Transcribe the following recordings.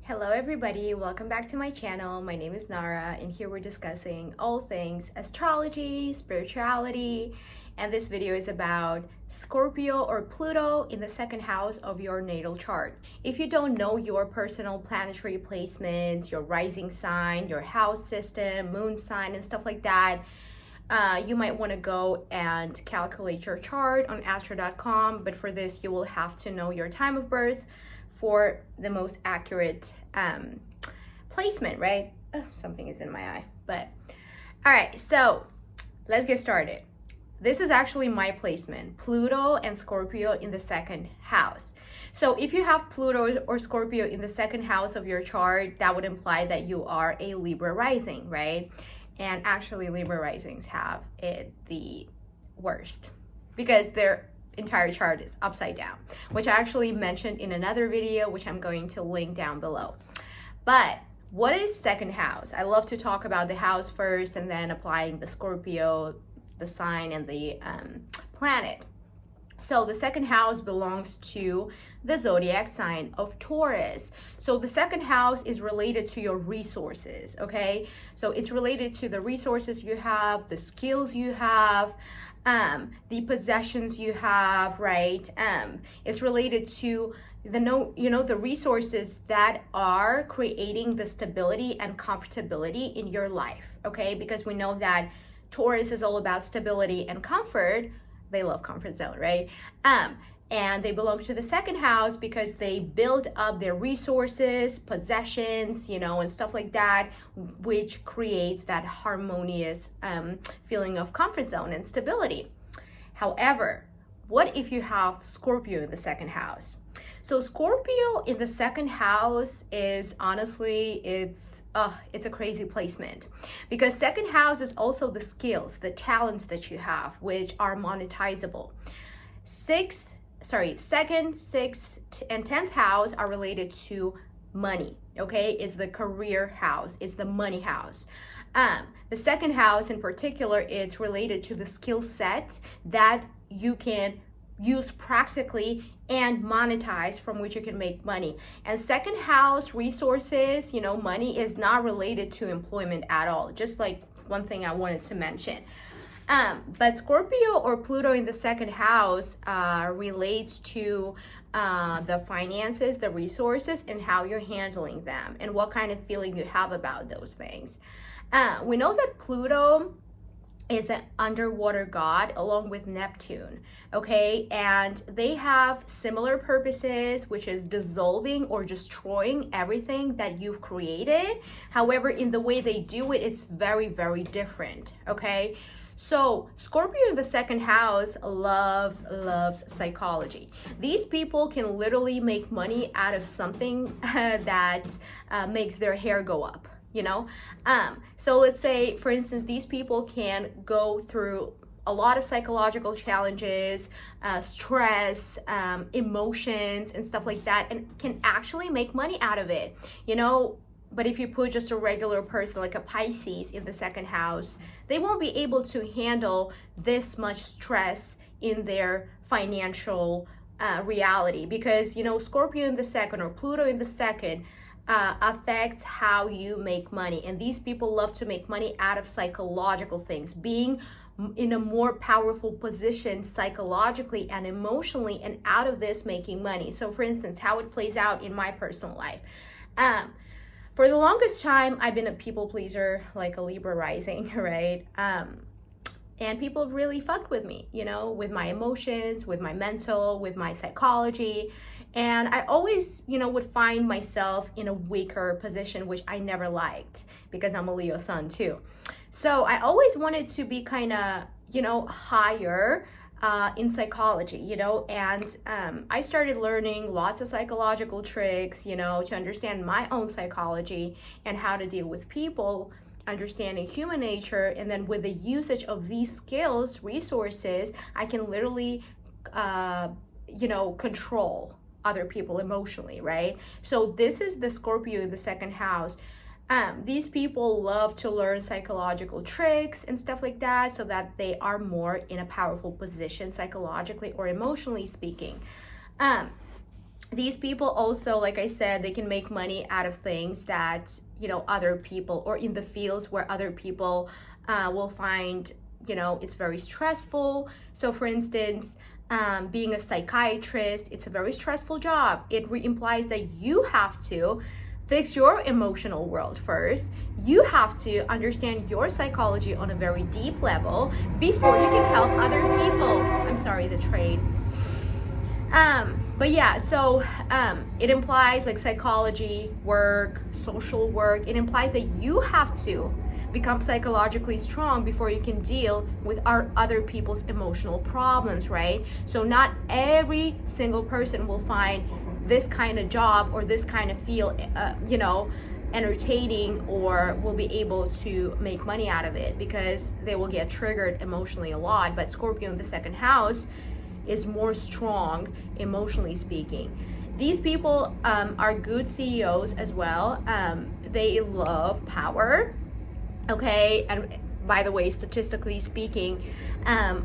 Hello everybody, welcome back to my channel. My name is Nara and here we're discussing all things astrology, spirituality, and this video is about Scorpio or Pluto in the second house of your natal chart. If you don't know your personal planetary placements, your rising sign, your house system, moon sign, and stuff like that, you might want to go and calculate your chart on astro.com, but for this you will have to know your time of birth for the most accurate placement, right? Oh, something is in my eye, but all right, so let's get started. This is actually my placement, Pluto and Scorpio in the second house. So if you have Pluto or Scorpio in the second house of your chart, that would imply that you are a Libra rising, right? And actually Libra risings have it the worst because their entire chart is upside down, which I actually mentioned in another video, which I'm going to link down below. But what is second house? I love to talk about the house first and then applying the Scorpio, the sign, and the planet. So the second house belongs to the zodiac sign of Taurus. So the second house is related to your resources, okay? So it's related to the resources you have, the skills you have, the possessions you have, right? It's related to the resources that are creating the stability and comfortability in your life, okay? Because we know that Taurus is all about stability and comfort. They love comfort zone, right? And they belong to the second house because they build up their resources, possessions, and stuff like that, which creates that harmonious feeling of comfort zone and stability. However, what if you have Scorpio in the second house? So Scorpio in the second house is honestly, it's a crazy placement because second house is also the skills, the talents that you have, which are monetizable. Second, sixth, and 10th house are related to money, okay? It's the career house, it's the money house. The second house in particular, it's related to the skill set that you can use practically and monetize, from which you can make money. And second house resources, money is not related to employment at all. Just like one thing I wanted to mention. But Scorpio or Pluto in the second house relates to the finances, the resources, and how you're handling them and what kind of feeling you have about those things. We know that Pluto is an underwater god along with Neptune, okay? And they have similar purposes, which is dissolving or destroying everything that you've created. However, in the way they do it, it's very, very different, okay? So Scorpio in the second house loves psychology. These people can literally make money out of something that makes their hair go up. So let's say, for instance, these people can go through a lot of psychological challenges, stress, emotions, and stuff like that, and can actually make money out of it, But if you put just a regular person like a Pisces in the second house, they won't be able to handle this much stress in their financial reality because, Scorpio in the second or Pluto in the second affects how you make money. And these people love to make money out of psychological things, being in a more powerful position psychologically and emotionally, and out of this making money. So for instance, how it plays out in my personal life. For the longest time, I've been a people pleaser, like a Libra rising, right? And people really fucked with me, with my emotions, with my mental, with my psychology. And I always, would find myself in a weaker position, which I never liked because I'm a Leo sun too. So I always wanted to be kind of, higher in psychology, and I started learning lots of psychological tricks, to understand my own psychology and how to deal with people, understanding human nature. And then with the usage of these skills, resources, I can literally, control other people emotionally, right? So this is the Scorpio in the second house. These people love to learn psychological tricks and stuff like that so that they are more in a powerful position psychologically or emotionally speaking. These people also, like I said, they can make money out of things that, other people, or in the fields where other people will find, it's very stressful. So for instance, being a psychiatrist, it's a very stressful job. It implies that you have to fix your emotional world first. You have to understand your psychology on a very deep level before you can help other people. I'm sorry, the trade. But yeah, so it implies like psychology work, social work. It implies that you have to become psychologically strong before you can deal with our other people's emotional problems, right? So not every single person will find this kind of job or this kind of field, entertaining, or will be able to make money out of it, because they will get triggered emotionally a lot. But Scorpio in the second house is more strong emotionally speaking. These people are good CEOs as well. They love power, okay? And by the way, statistically speaking,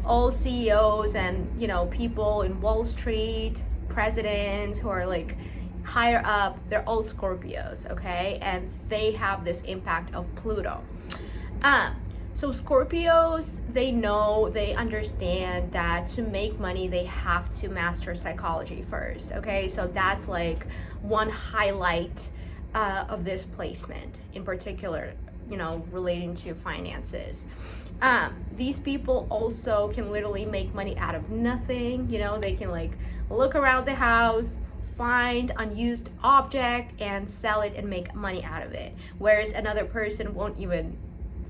all CEOs and people in Wall Street, presidents who are like higher up, they're all Scorpios, okay? And they have this impact of Pluto. So Scorpios, they understand that to make money, they have to master psychology first, okay? So that's like one highlight of this placement in particular, relating to finances. These people also can literally make money out of nothing. They can like look around the house, find unused object and sell it and make money out of it. Whereas another person won't even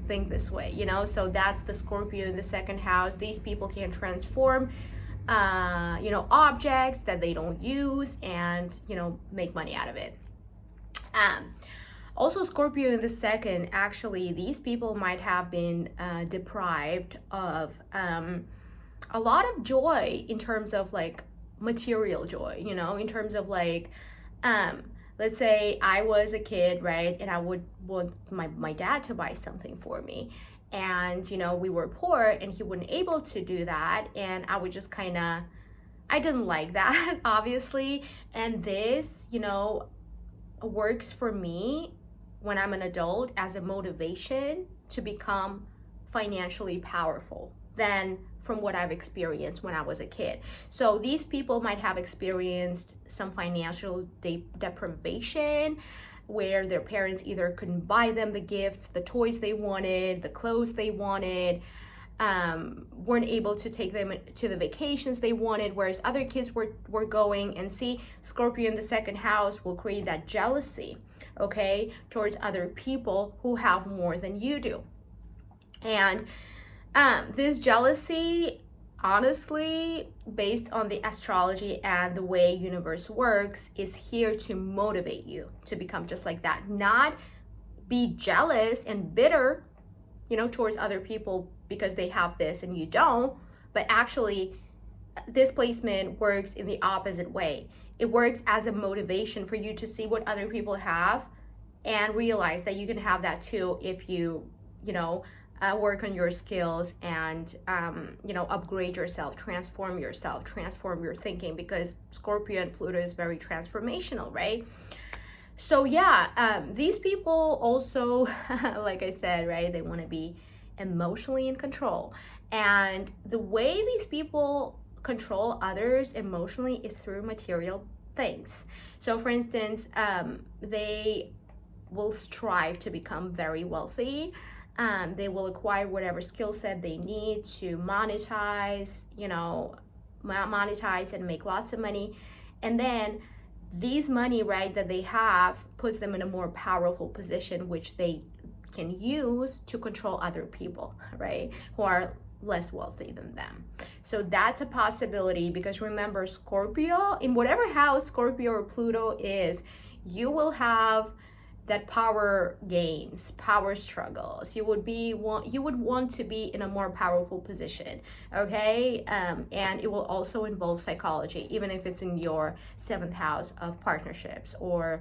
think this way, so that's the Scorpio in the second house. These people can transform objects that they don't use and make money out of it. Also Scorpio in the second, actually these people might have been deprived of a lot of joy in terms of like material joy, in terms of like let's say I was a kid, right? And I would want my dad to buy something for me. And, we were poor and he wasn't able to do that. And I would just I didn't like that, obviously. And this, works for me when I'm an adult as a motivation to become financially powerful than from what I've experienced when I was a kid. So these people might have experienced some financial deprivation, where their parents either couldn't buy them the gifts, the toys they wanted, the clothes they wanted, weren't able to take them to the vacations they wanted, whereas other kids were going. And see, Scorpio in the second house will create that jealousy, okay, towards other people who have more than you do. And this jealousy, honestly, based on the astrology and the way universe works, is here to motivate you to become just like that. Not be jealous and bitter, towards other people because they have this and you don't, but actually this placement works in the opposite way. It works as a motivation for you to see what other people have and realize that you can have that too if you, work on your skills and upgrade yourself, transform your thinking, because Scorpio and Pluto is very transformational, right? So yeah, these people also like I said, right, they want to be emotionally in control, and the way these people control others emotionally is through material things. So for instance, they will strive to become very wealthy. They will acquire whatever skill set they need to monetize and make lots of money. And then these money, right, that they have puts them in a more powerful position, which they can use to control other people, right, who are less wealthy than them. So that's a possibility, because remember, Scorpio, in whatever house Scorpio or Pluto is, you will have that power games, power struggles. You would want to be in a more powerful position, okay? And it will also involve psychology, even if it's in your 7th house of partnerships, or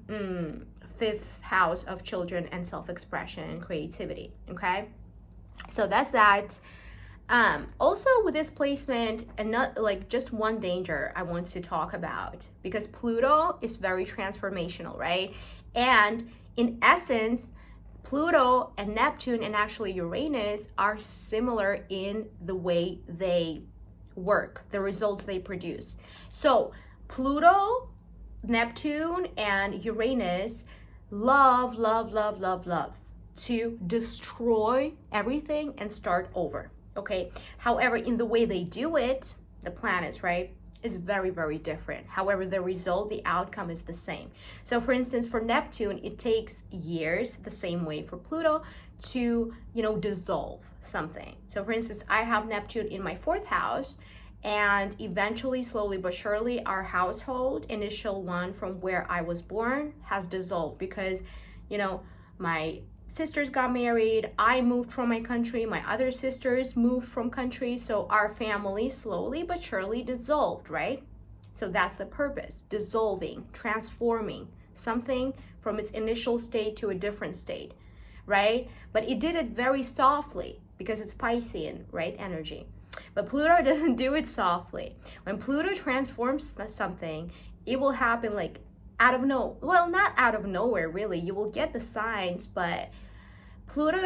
5th house of children and self-expression and creativity, okay? So that's that. Also with this placement, and not like just one danger I want to talk about, because Pluto is very transformational, right? And in essence, Pluto and Neptune and actually Uranus are similar in the way they work, the results they produce. So Pluto, Neptune, and Uranus love, love, love, love, love to destroy everything and start over. Okay. However, in the way they do it, the planets, right, is very, very different. However, the result, the outcome is the same. So for instance, for Neptune, it takes years, the same way for Pluto, to, dissolve something. So for instance, I have Neptune in my 4th house, and eventually, slowly but surely, our household, initial one from where I was born, has dissolved because, my sisters got married, I moved from my country, my other sisters moved from countries, so our family slowly but surely dissolved, right? So that's the purpose, dissolving, transforming something from its initial state to a different state, right? But it did it very softly because it's Piscean, right, energy. But Pluto doesn't do it softly. When Pluto transforms something, it will happen like not out of nowhere really. You will get the signs, but Pluto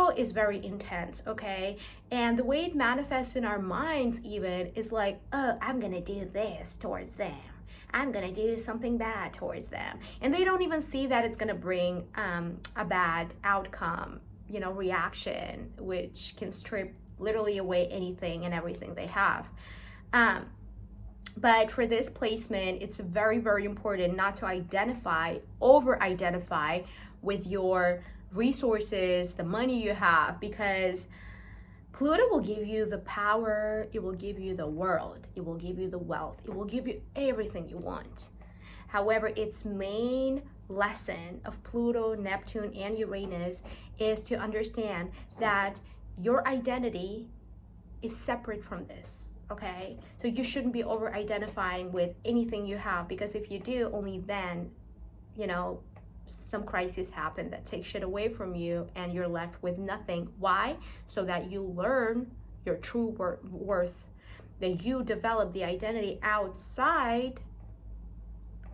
is very intense, okay? And the way it manifests in our minds even is like, oh, I'm gonna do this towards them. I'm gonna do something bad towards them. And they don't even see that it's gonna bring a bad outcome, reaction, which can strip literally away anything and everything they have. But for this placement, it's very, very important not to over-identify with your resources, the money you have, because Pluto will give you the power, it will give you the world, it will give you the wealth, it will give you everything you want. However, its main lesson of Pluto, Neptune, and Uranus is to understand that your identity is separate from this, okay? So you shouldn't be over-identifying with anything you have, because if you do, only then, some crisis happen that takes shit away from you and you're left with nothing. Why? So that you learn your true worth, that you develop the identity outside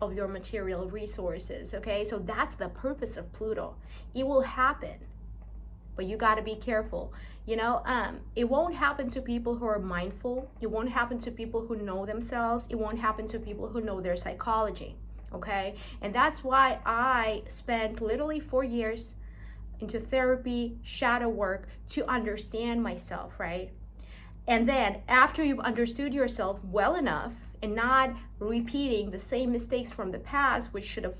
of your material resources, okay? So that's the purpose of Pluto. It will happen, but you got to be careful. It won't happen to people who are mindful. It won't happen to people who know themselves. It won't happen to people who know their psychology, okay? And that's why I spent literally 4 years into therapy, shadow work, to understand myself, right? And then after you've understood yourself well enough and not repeating the same mistakes from the past, which should have,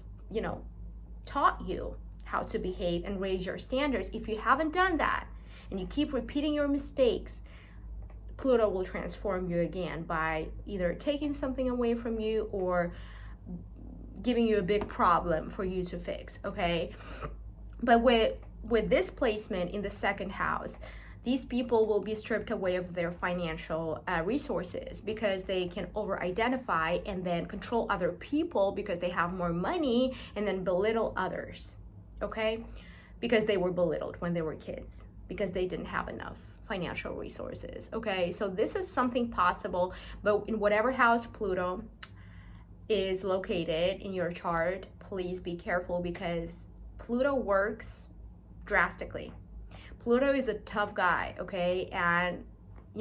taught you how to behave and raise your standards. If you haven't done that and you keep repeating your mistakes, Pluto will transform you again by either taking something away from you or giving you a big problem for you to fix, okay? But with this placement in the 2nd house, these people will be stripped away of their financial resources because they can over-identify and then control other people because they have more money, and then belittle others, okay? Because they were belittled when they were kids, because they didn't have enough financial resources, okay? So this is something possible, but in whatever house Pluto is located in your chart, please be careful, because Pluto works drastically. Pluto is a tough guy, okay? And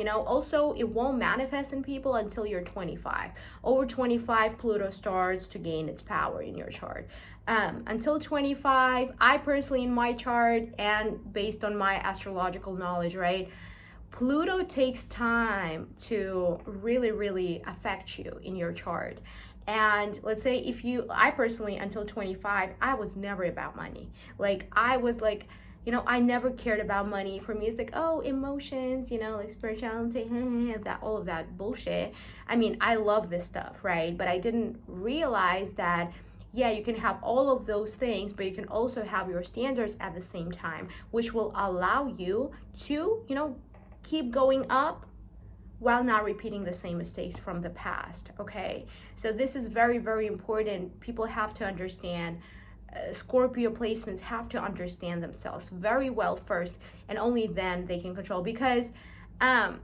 also it won't manifest in people until you're 25. Over 25, Pluto starts to gain its power in your chart. Until 25, I personally, in my chart and based on my astrological knowledge, right, Pluto takes time to really, really affect you in your chart. And let's say I personally, until 25, I was never about money. I was I never cared about money. For me, it's emotions, spirituality, all of that bullshit. I mean, I love this stuff, right? But I didn't realize that, yeah, you can have all of those things, but you can also have your standards at the same time, which will allow you to, keep going up while not repeating the same mistakes from the past, okay? So this is very, very important. People have to understand Scorpio placements have to understand themselves very well first, and only then they can control. Because I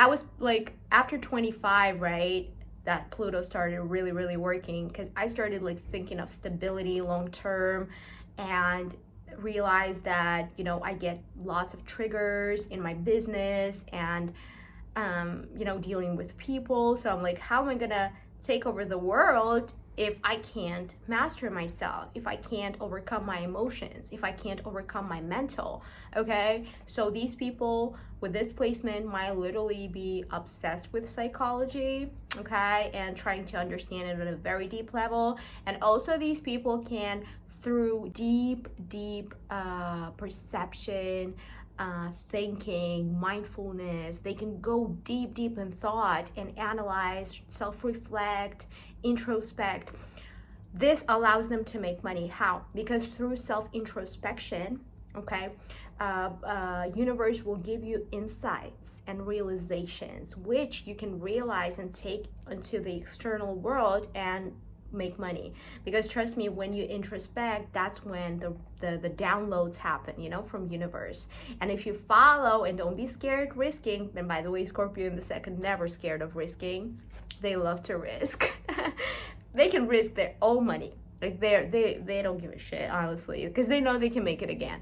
was like, after 25, right, that Pluto started really, really working, because I started like thinking of stability long term, and realized that, you know, I get lots of triggers in my business, and you know, dealing with people. So I'm like, how am I gonna take over the world if I can't master myself, if I can't overcome my emotions, if I can't overcome my mental? Okay, so these people with this placement might literally be obsessed with psychology, okay, and trying to understand it at a very deep level. And also these people can, through deep perception, thinking, mindfulness, they can go deep in thought and analyze, self-reflect, introspect. This allows them to make money. How? Because through self-introspection, okay, universe will give you insights and realizations, which you can realize and take into the external world and make money. Because trust me, when you introspect, that's when the downloads happen, you know, from universe. And if you follow and don't be scared risking, and by the way, Scorpio in the second, never scared of risking. They love to risk. They can risk their own money. Like they don't give a shit, honestly, because they know they can make it again.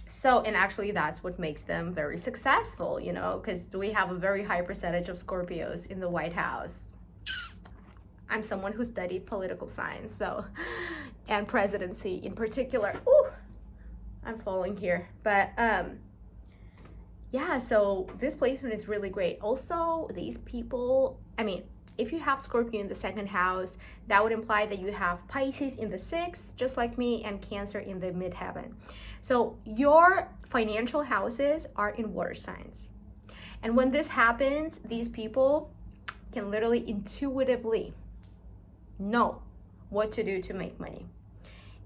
So, and actually that's what makes them very successful, you know, because we have a very high percentage of Scorpios in the White House. I'm someone who studied political science, so, and presidency in particular. Ooh, I'm falling here. But yeah, so this placement is really great. Also, these people, I mean, if you have Scorpio in the second house, that would imply that you have Pisces in the sixth, just like me, and Cancer in the midheaven. So your financial houses are in water signs. And when this happens, these people can literally intuitively know what to do to make money.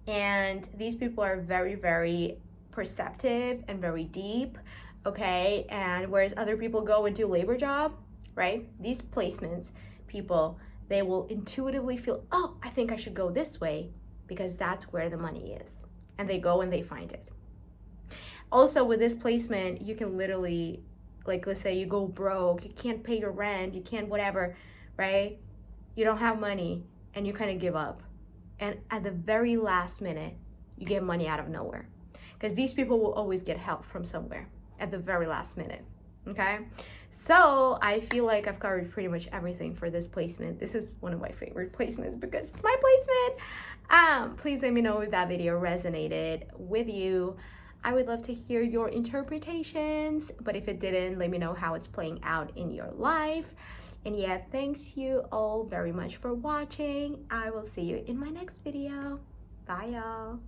And these people are very perceptive and very deep, okay? And whereas other people go and do labor job, right? These placements, people, they will intuitively feel, oh, I think I should go this way because that's where the money is. And they go and they find it. Also, with this placement, you can literally, like, let's say you go broke, you can't pay your rent, you can't whatever, right? You don't have money, and you kind of give up. And at the very last minute, you get money out of nowhere. Because these people will always get help from somewhere at the very last minute, okay? So I feel like I've covered pretty much everything for this placement. This is one of my favorite placements because it's my placement. Please let me know if that video resonated with you. I would love to hear your interpretations, but if it didn't, let me know how it's playing out in your life. And yeah, thanks you all very much for watching. I will see you in my next video. Bye, y'all.